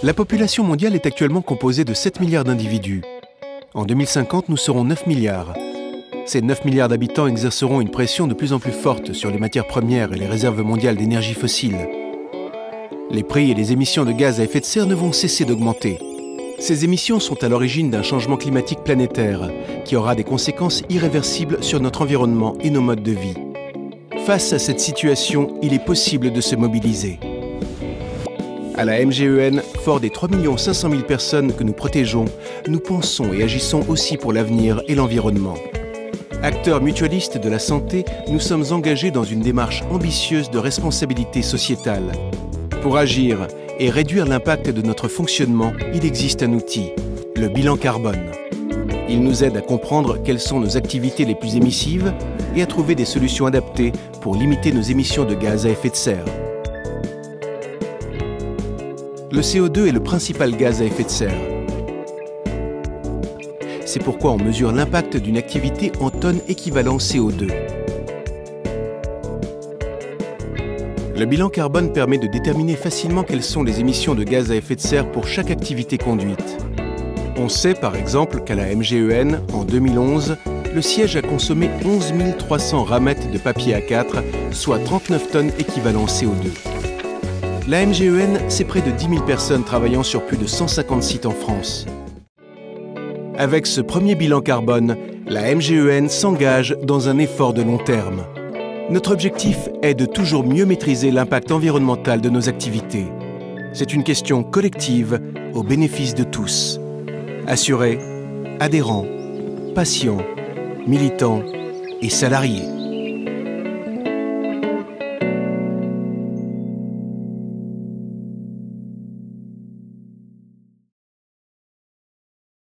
La population mondiale est actuellement composée de 7 milliards d'individus. En 2050, nous serons 9 milliards. Ces 9 milliards d'habitants exerceront une pression de plus en plus forte sur les matières premières et les réserves mondiales d'énergie fossile. Les prix et les émissions de gaz à effet de serre ne vont cesser d'augmenter. Ces émissions sont à l'origine d'un changement climatique planétaire qui aura des conséquences irréversibles sur notre environnement et nos modes de vie. Face à cette situation, il est possible de se mobiliser. À la MGEN, fort des 3 500 000 personnes que nous protégeons, nous pensons et agissons aussi pour l'avenir et l'environnement. Acteurs mutualistes de la santé, nous sommes engagés dans une démarche ambitieuse de responsabilité sociétale. Pour agir et réduire l'impact de notre fonctionnement, il existe un outil, le bilan carbone. Il nous aide à comprendre quelles sont nos activités les plus émissives et à trouver des solutions adaptées pour limiter nos émissions de gaz à effet de serre. Le CO2 est le principal gaz à effet de serre. C'est pourquoi on mesure l'impact d'une activité en tonnes équivalent CO2. Le bilan carbone permet de déterminer facilement quelles sont les émissions de gaz à effet de serre pour chaque activité conduite. On sait par exemple qu'à la MGEN, en 2011, le siège a consommé 11 300 ramettes de papier A4, soit 39 tonnes équivalent CO2. La MGEN, c'est près de 10 000 personnes travaillant sur plus de 150 sites en France. Avec ce premier bilan carbone, la MGEN s'engage dans un effort de long terme. Notre objectif est de toujours mieux maîtriser l'impact environnemental de nos activités. C'est une question collective au bénéfice de tous. Assurés, adhérents, patients, militants et salariés.